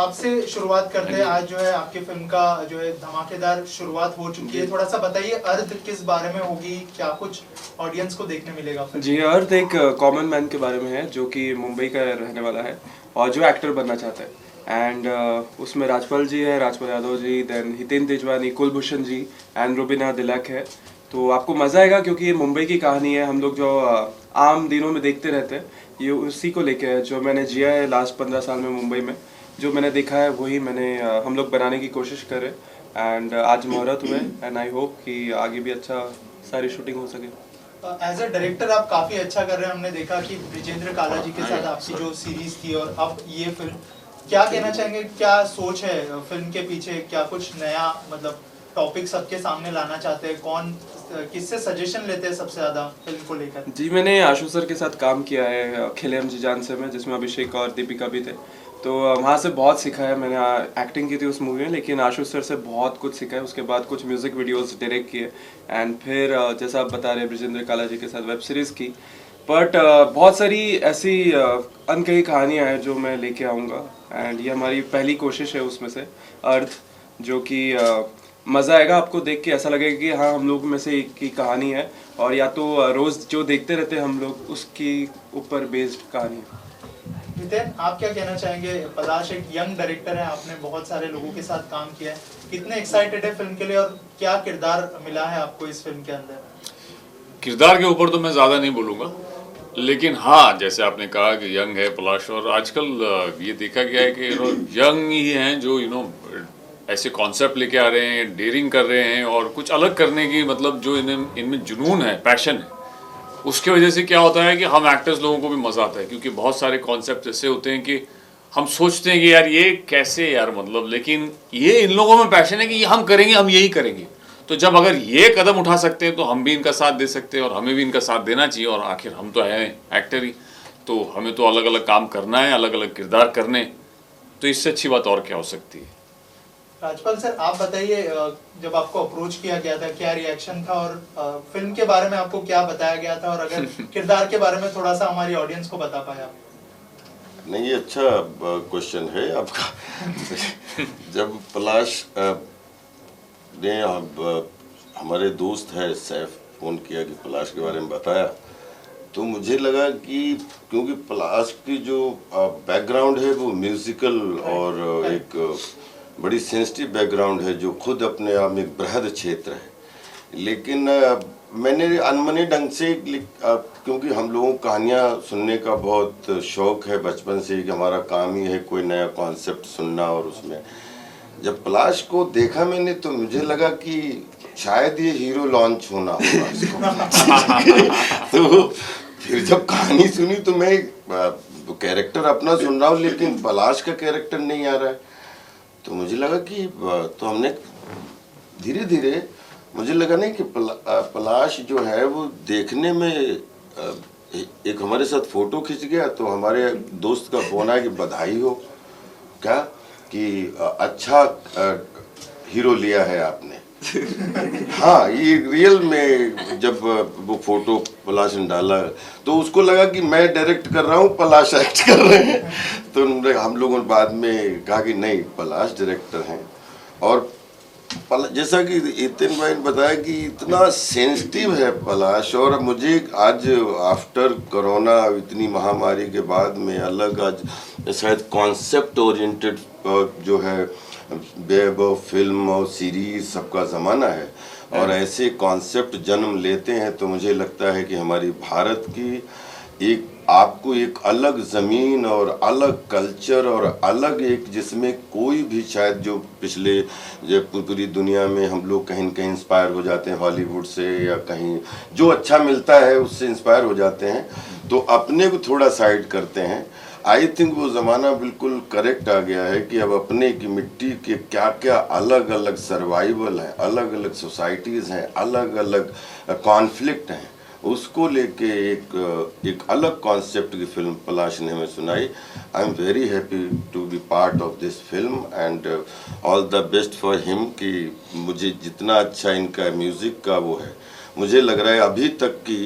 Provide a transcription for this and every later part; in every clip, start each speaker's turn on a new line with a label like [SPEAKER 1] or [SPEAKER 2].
[SPEAKER 1] आपसे शुरुआत करते हैं। आज जो है आपकी फिल्म का जो है धमाकेदार शुरुआत हो चुकी है। थोड़ा सा बताइए अर्थ किस बारे में होगी, क्या कुछ ऑडियंस को देखने मिलेगा फिल्म?
[SPEAKER 2] जी, अर्थ एक कॉमन मैन के बारे में है जो कि मुंबई का रहने वाला है और जो एक्टर बनना चाहता है। एंड उसमें राजपाल जी है, राजपाल यादव जी, देन हितेन तेजवानी, कुलभूषण जी एंड रुबीना दिलक है। तो आपको मज़ा आएगा क्योंकि ये मुंबई की कहानी है। हम लोग जो आम दिनों में देखते रहते हैं, ये उसी को लेके है जो मैंने जिया है लास्ट 15 साल में मुंबई में। जो मैंने देखा है वही हम लोग बनाने की कोशिश करें। एंड आज मुहूर्त हुए एंड आई होप कि आगे भी अच्छा सारी शूटिंग हो सके।
[SPEAKER 1] एज अ डायरेक्टर आप काफी अच्छा कर रहे हैं। हमने देखा कि ब्रिजेंद्र काला जी के साथ आपकी जो सीरीज थी और अब ये फिल्म, क्या कहना चाहेंगे, क्या सोच है फिल्म के पीछे? क्या कुछ नया मतलब टॉपिक सबके सामने लाना चाहते हैं? कौन किससे सजेशन लेते हैं सबसे ज्यादा फिल्म को लेकर?
[SPEAKER 2] जी, मैंने आशु सर के साथ काम किया है खिले हम जी जान से में, जिसमें अभिषेक और दीपिका भी थे। तो वहाँ से बहुत सीखा है। मैंने एक्टिंग की थी उस मूवी में, लेकिन आशु सर से बहुत कुछ सीखा है। उसके बाद कुछ म्यूज़िक वीडियोस डायरेक्ट किए एंड फिर जैसा आप बता रहे हैं ब्रिजेंद्र काला जी के साथ वेब सीरीज़ की। बट बहुत सारी ऐसी अनकही कहानियाँ हैं जो मैं लेके आऊँगा एंड ये हमारी पहली कोशिश है उसमें से अर्थ, जो कि मज़ा आएगा आपको देख के। ऐसा लगेगा कि हाँ, हम लोग में से एक की कहानी है और या तो रोज़ जो देखते रहते हैं हम लोग उसकी ऊपर बेस्ड कहानी है।
[SPEAKER 1] नितिन, आप क्या कहना चाहेंगे? पलाश एक यंग डायरेक्टर है, आपने बहुत सारे लोगों के साथ काम किया है, कितने एक्साइटेड है फिल्म के लिए और क्या किरदार मिला है आपको इस फिल्म के अंदर?
[SPEAKER 3] किरदार के ऊपर तो मैं ज़्यादा नहीं बोलूँगा, लेकिन हाँ, जैसे आपने कहा कि यंग है पलाश, और आजकल ये देखा गया है कि यंग ही हैं जो ऐसे कॉन्सेप्ट लेके आ रहे हैं, डेयरिंग कर रहे हैं और कुछ अलग करने की, मतलब जो इनमें जुनून है, पैशन है, उसके वजह से क्या होता है कि हम एक्टर्स लोगों को भी मज़ा आता है। क्योंकि बहुत सारे कॉन्सेप्ट ऐसे होते हैं कि हम सोचते हैं कि यार ये कैसे यार, मतलब, लेकिन ये इन लोगों में पैशन है कि ये हम करेंगे, हम यही करेंगे। तो जब अगर ये कदम उठा सकते हैं तो हम भी इनका साथ दे सकते हैं और हमें भी इनका साथ देना चाहिए। और आखिर हम तो हैं एक्टर ही, तो हमें तो अलग अलग काम करना है, अलग अलग किरदार करने, तो इससे अच्छी बात और क्या हो सकती है।
[SPEAKER 1] राजपाल सर, आप बताइए, जब आपको अप्रोच किया गया था क्या रिएक्शन था और फिल्म के बारे में आपको क्या बताया गया था, और अगर किरदार के बारे में थोड़ा सा हमारी ऑडियंस को बता पाए आप?
[SPEAKER 4] नहीं, ये अच्छा क्वेश्चन है आपका। जब पलाश ने हमारे दोस्त है सैफ फ़ोन किया कि पलाश के बारे में बताया, तो मुझे लगा कि क्योंकि पलाश की जो बैकग्राउंड है वो म्यूज़िकल और एक बड़ी सेंसिटिव बैकग्राउंड है जो खुद अपने आप में एक बृहद क्षेत्र है। लेकिन मैंने अनमने ढंग से क्योंकि हम लोगों को कहानियाँ सुनने का बहुत शौक़ है बचपन से, कि हमारा काम ही है कोई नया कॉन्सेप्ट सुनना, और उसमें जब पलाश को देखा मैंने तो मुझे लगा कि शायद ये हीरो लॉन्च होना होगा इसको। तो फिर जब कहानी सुनी तो मैं कैरेक्टर अपना सुन रहा हूँ लेकिन पलाश का कैरेक्टर नहीं आ रहा है। तो मुझे लगा कि तो हमने धीरे धीरे, मुझे लगा नहीं कि पलाश जो है वो देखने में एक हमारे साथ फ़ोटो खिंच गया तो हमारे दोस्त का फ़ोन आया कि बधाई हो क्या, कि अच्छा हीरो लिया है आपने। हाँ, ये रियल में जब वो फोटो पलाश ने डाला तो उसको लगा कि मैं डायरेक्ट कर रहा हूँ, पलाश एक्ट कर रहे हैं। तो हम लोगों ने बाद में कहा कि नहीं, पलाश डायरेक्टर हैं। और जैसा कि हितेन भाई ने बताया कि इतना सेंसिटिव है पलाश, और मुझे आज आफ्टर कोरोना, इतनी महामारी के बाद में अलग आज शायद कॉन्सेप्ट ओरिएंटेड जो है वेब और फिल्म और सीरीज सबका ज़माना है, और ऐसे कॉन्सेप्ट जन्म लेते हैं तो मुझे लगता है कि हमारी भारत की आपको एक अलग ज़मीन और अलग कल्चर और अलग एक, जिसमें कोई भी शायद जो पिछले पूरी दुनिया में हम लोग कहीं न कहीं इंस्पायर हो जाते हैं हॉलीवुड से, या कहीं जो अच्छा मिलता है उससे इंस्पायर हो जाते हैं, तो अपने को थोड़ा साइड करते हैं। आई थिंक वो ज़माना बिल्कुल करेक्ट आ गया है कि अब अपने की मिट्टी के क्या क्या अलग अलग सर्वाइवल हैं, अलग अलग सोसाइटीज़ हैं, अलग अलग कॉन्फ्लिक्ट हैं, उसको लेके एक अलग कॉन्सेप्ट की फिल्म पलाश ने हमें सुनाई। I am very happy to be part of this film and all the best for him. कि मुझे जितना अच्छा इनका म्यूज़िक का वो है, मुझे लग रहा है अभी तक की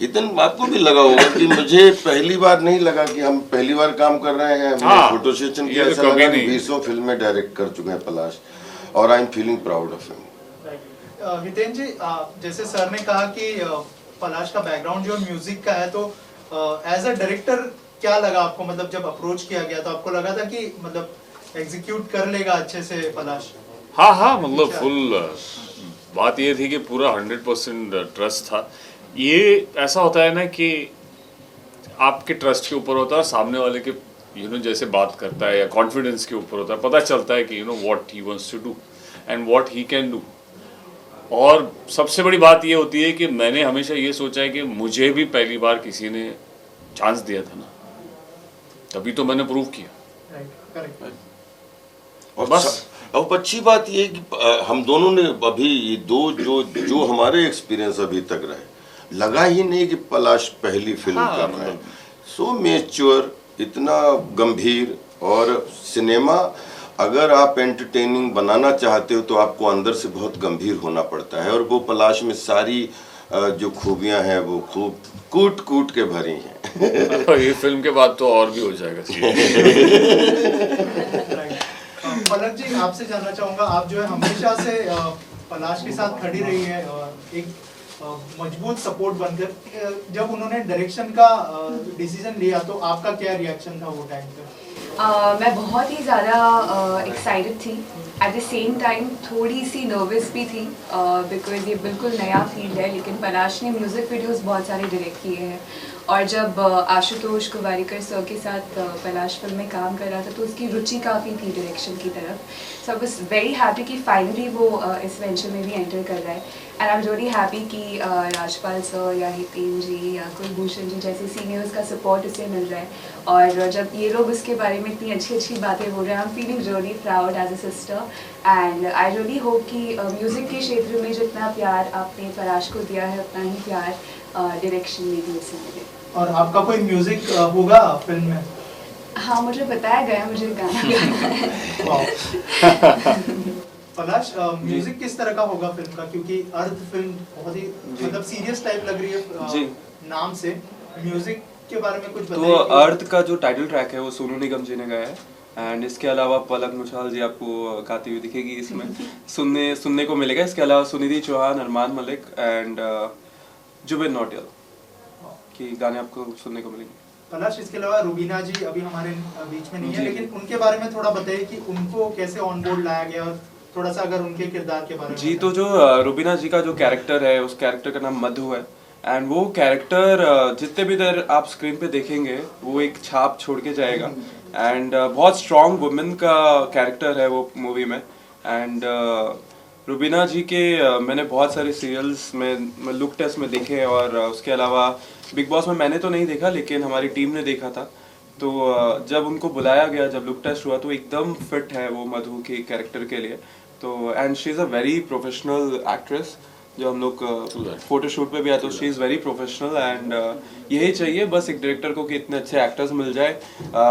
[SPEAKER 4] इतन आपको भी लगा होगा कि मुझे पहली बार नहीं लगा कि हम पहली बार काम कर रहे हैं।
[SPEAKER 3] हाँ,
[SPEAKER 4] फोटो सेशन
[SPEAKER 3] ये
[SPEAKER 4] किया,
[SPEAKER 3] तो
[SPEAKER 4] ऐसा
[SPEAKER 3] कभी
[SPEAKER 4] लगा कि
[SPEAKER 3] नहीं।
[SPEAKER 4] 20 फिल्में डायरेक्ट कर चुके हैं पलाश, और I am feeling proud of him.
[SPEAKER 1] Hiten ji, जैसे सर ने कहा कि पलाश का बैकग्राउंड जो म्यूजिक का है, तो एज अ डायरेक्टर क्या लगा आपको? मतलब जब अप्रोच किया गया तो आपको लगा था कि मतलब एग्जीक्यूट कर लेगा अच्छे से पलाश?
[SPEAKER 3] हाँ, मतलब फुल बात ये थी कि पूरा 100% ट्रस्ट था। ये ऐसा होता है ना कि आपके ट्रस्ट के ऊपर होता है, सामने वाले के जैसे बात करता है या कॉन्फिडेंस के ऊपर होता है, पता चलता है कि what he wants to do and what he can do. और सबसे बड़ी बात ये होती है कि मैंने हमेशा ये सोचा है कि मुझे भी पहली बार किसी ने चांस दिया था ना, तभी तो मैंने प्रूव किया।
[SPEAKER 4] और
[SPEAKER 3] बस।
[SPEAKER 4] अब अच्छी बात ये कि हम दोनों ने अभी ये दो जो हमारे एक्सपीरियंस अभी तक रहे, लगा ही नहीं कि पलाश पहली फिल्म कर रहे हैं। सो मैच्योर, इतना गंभीर। और सिनेमा अगर आप एंटरटेनिंग बनाना चाहते हो तो आपको अंदर से बहुत गंभीर होना पड़ता है, और वो पलाश में सारी जो खूबियां हैं वो खूब कूट कूट के भरी हैं।
[SPEAKER 3] ये फिल्म के बाद तो और भी हो जाएगा।
[SPEAKER 1] पलक जी, आपसे जानना चाहूंगा, आप जो है हमेशा से पलाश के साथ खड़ी रही है, एक मजबूत सपोर्ट बनकर। जब उन्होंने डायरेक्शन का डिसीजन लिया तो आपका क्या रिएक्शन था वो टाइम पे?
[SPEAKER 5] मैं बहुत ही ज़्यादा एक्साइटेड थी, एट द सेम टाइम थोड़ी सी नर्वस भी थी, बिकॉज ये बिल्कुल नया फील्ड है। लेकिन पलाश ने म्यूज़िक वीडियोस बहुत सारे डायरेक्ट किए हैं, और जब आशुतोष कुवारिकर सर के साथ पलाश फिल्म में काम कर रहा था तो उसकी रुचि काफ़ी थी डायरेक्शन की तरफ। सो आई वाज वेरी हैप्पी कि फाइनली वो इस वेंचर में भी एंटर कर रहा है, and I am really happy कि राजपाल सर या हितेन जी या कुलभूषण जी जैसे सीनियर्स का सपोर्ट उसे मिल रहा है। और जब ये लोग उसके बारे में इतनी अच्छी अच्छी बातें बोल रहे हैं, I am feeling really proud as a sister, and I really hope कि म्यूज़िक के क्षेत्र में जितना प्यार आपने पलाश को दिया है उतना ही प्यार डायरेक्शन में भी उसे मिले।
[SPEAKER 1] और आपका कोई म्यूजिक होगा फिल्म में?
[SPEAKER 5] हाँ, मुझे बताया गया मुझे गाना गाना है।
[SPEAKER 1] पलाश, म्यूजिक किस तरह का होगा फिल्म का? क्योंकि अर्थ फिल्म बहुत ही मतलब सीरियस टाइप लग रही है नाम से। म्यूजिक के बारे में कुछ बताइए।
[SPEAKER 2] तो अर्थ का जो टाइटल ट्रैक है वो सोनू निगम जी ने गाया है, एंड इसके अलावा पलक मुछाल जी आपको गाती हुई दिखेगी इसमें, सुनने को मिलेगा। इसके अलावा सुनिधि चौहान, अरमान मलिक एंड जुबिन नौटियाल की गाने आपको सुनने को मिलेंगे।
[SPEAKER 1] पलाश, इसके अलावा रुबीना जी अभी हमारे बीच में नहीं है, लेकिन उनके बारे में थोड़ा बताइए कि उनको कैसे ऑन बोर्ड लाया गया, और थोड़ा सा अगर उनके किरदार के बारे में।
[SPEAKER 2] जी, तो जो रुबीना जी का जो कैरेक्टर है उस कैरेक्टर का नाम मधु है, एंड वो कैरेक्टर जितने भी देर आप स्क्रीन पे देखेंगे वो एक छाप छोड़ के जाएगा, एंड बहुत स्ट्रॉन्ग वुमेन का कैरेक्टर है वो मूवी में। एंड रुबीना जी के मैंने बहुत सारे सीरियल्स में लुक टेस्ट में देखे, और उसके अलावा बिग बॉस में मैंने तो नहीं देखा लेकिन हमारी टीम ने देखा था। तो जब उनको बुलाया गया, जब लुक टेस्ट हुआ, तो एकदम फिट है वो मधु के कैरेक्टर के लिए। तो and she is a very professional actress, जो हम लोग फोटोशूट पे भी आते हैं, she is very professional, and यही चाहिए बस एक डायरेक्टर को कि इतने अच्छे एक्टर्स मिल जाए,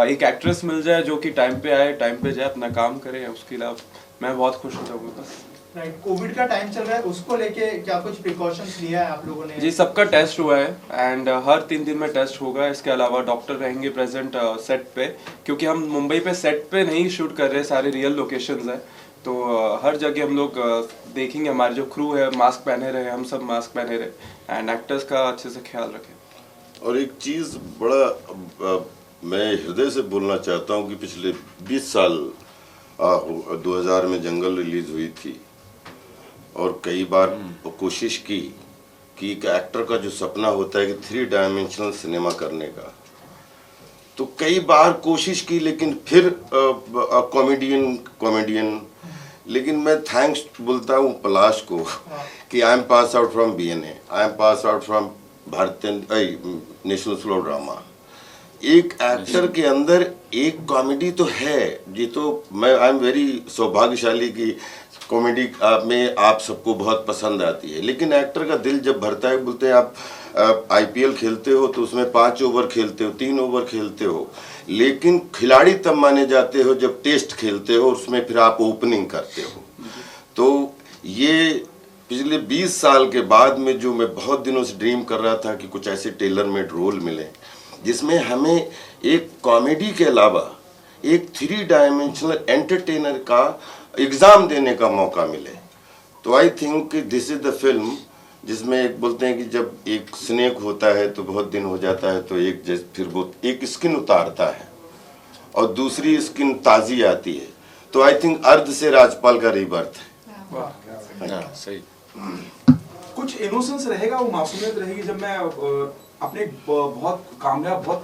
[SPEAKER 2] एक एक्ट्रेस मिल जाए जो कि टाइम पे आए, टाइम पे जाए, अपना काम करे। उसके अलावा मैं बहुत खुश हो जाऊँगा बस।
[SPEAKER 1] राइट, कोविड का टाइम चल रहा है, उसको लेके क्या कुछ प्रिकॉशंस लिया है आप लोगों ने?
[SPEAKER 2] जी, सबका टेस्ट हुआ है, एंड हर 3 दिन में टेस्ट होगा। इसके अलावा डॉक्टर रहेंगे प्रेजेंट सेट पे, क्योंकि हम मुंबई पे सेट पे नहीं शूट कर रहे, सारे रियल लोकेशंस हैं। तो हर जगह हम लोग देखेंगे, हमारे जो क्रू है मास्क पहने रहे, हम सब मास्क पहने रहे, एंड एक्टर्स का अच्छे से ख्याल रखें।
[SPEAKER 4] और एक चीज़ बड़ा मैं हृदय से बोलना चाहता हूँ कि पिछले 20 साल 2000 में जंगल रिलीज हुई थी, और कई बार कोशिश की कि एक एक्टर का जो सपना होता है कि 3 डायमेंशनल सिनेमा करने का, तो कई बार कोशिश की, लेकिन फिर कॉमेडियन। लेकिन मैं थैंक्स बोलता हूँ पलाश को कि I am pass out from BNA, I am pass out from भारतीय नेशनल स्कूल ऑफ ड्रामा। एक एक्टर के अंदर एक कॉमेडी तो है, ये तो मैं आई एम वेरी सौभाग्यशाली कि कॉमेडी में आप सबको बहुत पसंद आती है, लेकिन एक्टर का दिल जब भरता है, बोलते हैं आप IPL खेलते हो तो उसमें 5 ओवर खेलते हो, 3 ओवर खेलते हो, लेकिन खिलाड़ी तब माने जाते हो जब टेस्ट खेलते हो, उसमें फिर आप ओपनिंग करते हो। तो ये पिछले 20 साल के बाद में जो मैं बहुत दिनों से ड्रीम कर रहा था कि कुछ ऐसे टेलर मेड रोल मिले जिसमें हमें एक कॉमेडी के अलावा एक 3 डायमेंशनल एंटरटेनर का एग्ज़ाम देने का मौका मिले, तो I think this is the film जिसमें एक बोलते हैं कि जब एक स्नेक होता है तो बहुत दिन हो जाता है तो एक जैसे फिर वो एक स्किन उतारता है और दूसरी स्किन ताज़ी आती है, तो आई थिंक अर्ध से राजपाल का रीबर्थ है।
[SPEAKER 3] हाँ, सही।
[SPEAKER 6] कुछ इनोसेंस रहेगा, वो मासूमियत रहेगी। जब मैं अपने बहुत कामयाब, बहुत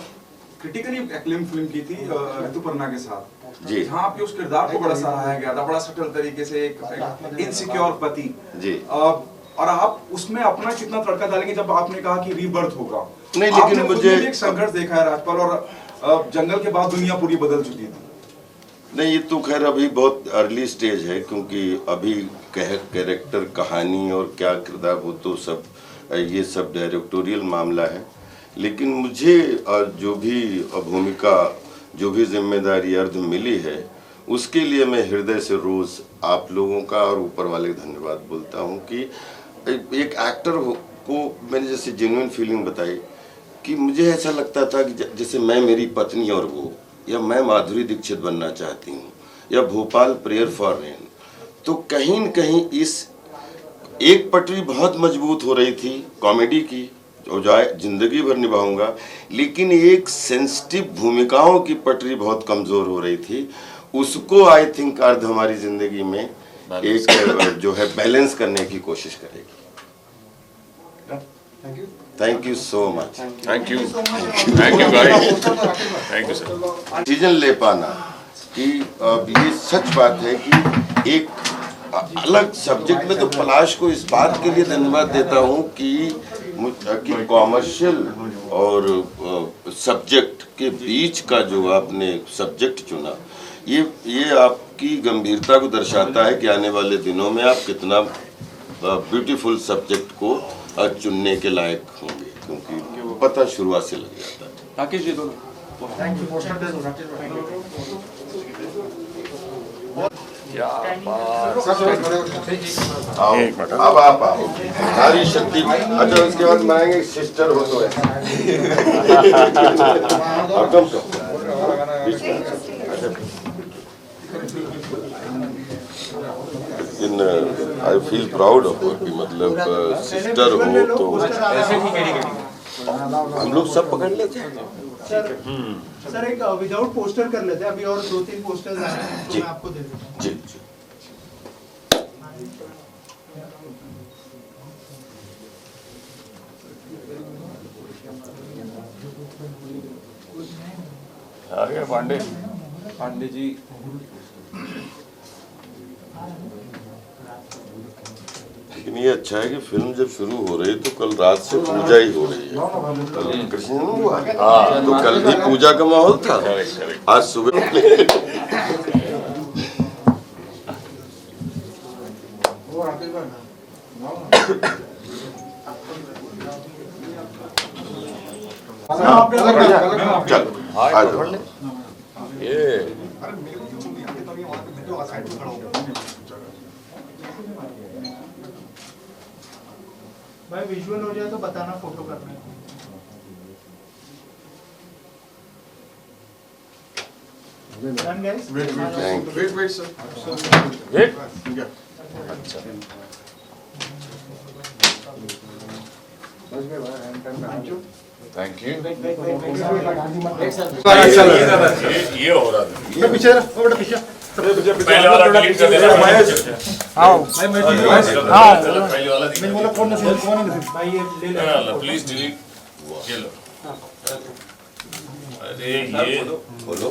[SPEAKER 6] क्रिटिकली एक्लेम फिल्म की थी ऋतुपर्णा के साथ
[SPEAKER 4] जी,
[SPEAKER 6] जहाँ आपके उस किरदार को बड़ा सराहा गया था, बड़ा सटल तरीके से एक इनसिक्योर पति
[SPEAKER 4] जी,
[SPEAKER 6] और आप उसमें अपना कितना तड़का डालेंगे जब आपने कहा कि रीबर्थ होगा।
[SPEAKER 4] नहीं, लेकिन
[SPEAKER 6] आपने खुद
[SPEAKER 4] मुझे
[SPEAKER 6] भी एक संघर्ष देखा है राजपाल, और जंगल के बाद दुनिया पूरी बदल चुकी थी।
[SPEAKER 4] नहीं, ये तो खैर अभी बहुत अर्ली स्टेज है, क्योंकि अभी कैरेक्टर, कहानी और क्या किरदार वो तो सब ये सब डायरेक्टोरियल मामला है। लेकिन मुझे जो भी भूमिका, जो भी जिम्मेदारी अर्ध मिली है, उसके लिए मैं हृदय से रोज़ आप लोगों का और ऊपर वाले का धन्यवाद बोलता हूँ कि एक एक्टर को मैंने जैसे जेन्युइन फीलिंग बताई कि मुझे ऐसा लगता था कि जैसे मैं मेरी पत्नी और वो, या मैं माधुरी दीक्षित बनना चाहती हूँ, या भोपाल प्रेयर फॉर रेन, तो कहीं न कहीं इस एक पटरी बहुत मजबूत हो रही थी कॉमेडी की, जो जिंदगी भर निभाऊंगा, लेकिन एक सेंसिटिव भूमिकाओं की पटरी बहुत कमज़ोर हो रही थी। उसको आई थिंक अर्ध हमारी ज़िंदगी में एक जो है बैलेंस करने की कोशिश करेगी। Thank you so much.
[SPEAKER 3] Thank you guys, thank you sir.
[SPEAKER 4] Decision ले पाना कि ये सच बात है कि एक अलग सब्जेक्ट में, तो पलाश को इस बात के लिए धन्यवाद देता हूँ कि कॉमर्शियल और सब्जेक्ट के बीच का जो आपने सब्जेक्ट चुना, ये आपकी गंभीरता को दर्शाता है कि आने वाले दिनों में आप कितना ब्यूटीफुल सब्जेक्ट को चुनने के लायक होंगे, क्योंकि वो पता शुरुआत से लग जाता है।
[SPEAKER 2] राकेश जी दोनों
[SPEAKER 4] आओ, अब आप आओ, नारी शक्ति। अच्छा, उसके बाद बनाएंगे सिस्टर हो तो ऐसा और कम इन आई फील प्राउड ऑफ कि मतलब सिस्टर हो तो हम लोग सब पकड़ लेते हैं।
[SPEAKER 1] सर एक विदाउट पोस्टर कर लेते हैं, अभी और 2-3 पोस्टर्स आए हैं तो मैं आपको दे देता हूं।
[SPEAKER 4] जी जी,
[SPEAKER 3] आ गए
[SPEAKER 2] पांडे जी।
[SPEAKER 4] लेकिन ये अच्छा है कि फिल्म जब शुरू हो रही है तो कल रात से पूजा ही हो रही है। कल कृष्ण जन्म हुआ, तो कल भी पूजा का माहौल था। आज सुबह चल आ जाओ।
[SPEAKER 3] ये
[SPEAKER 1] भाई विजुअल हो जाए तो बताना, फोटो करना है। Done, guys?
[SPEAKER 4] Thank you.
[SPEAKER 7] Wait, sir.
[SPEAKER 3] Wait.
[SPEAKER 7] अच्छा।
[SPEAKER 3] Thank you. ये हो रहा था।
[SPEAKER 7] पीछे पीछे
[SPEAKER 3] पहले वाला डिलीट कर देना।
[SPEAKER 7] हाँ
[SPEAKER 3] पहले वाला
[SPEAKER 7] मैं बोला कौन है
[SPEAKER 1] भाई ये ले लो।
[SPEAKER 3] Please delete. ये लो। अरे ये
[SPEAKER 4] खोलो,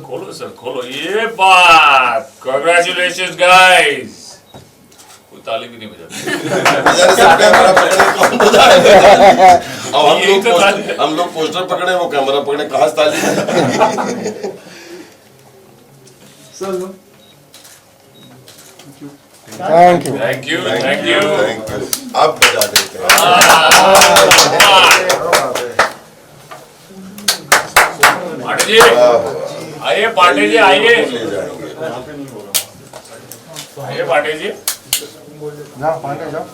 [SPEAKER 3] खोलो सर, खोलो। ये बात, कांग्रेचुलेशंस गाइस। कोई ताली भी नहीं बजाती।
[SPEAKER 4] हम लोग पोस्टर पकड़े, वो कैमरा पकड़े, कहाँ से ताली।
[SPEAKER 7] Thank you
[SPEAKER 3] thank you, thank you.
[SPEAKER 4] आप बजा देते हैं।
[SPEAKER 3] पांडे जी आइए, पांडे जी आइए,
[SPEAKER 4] ले जाएंगे।
[SPEAKER 3] आइए पांडे जी।
[SPEAKER 7] जाओ पानी जाओ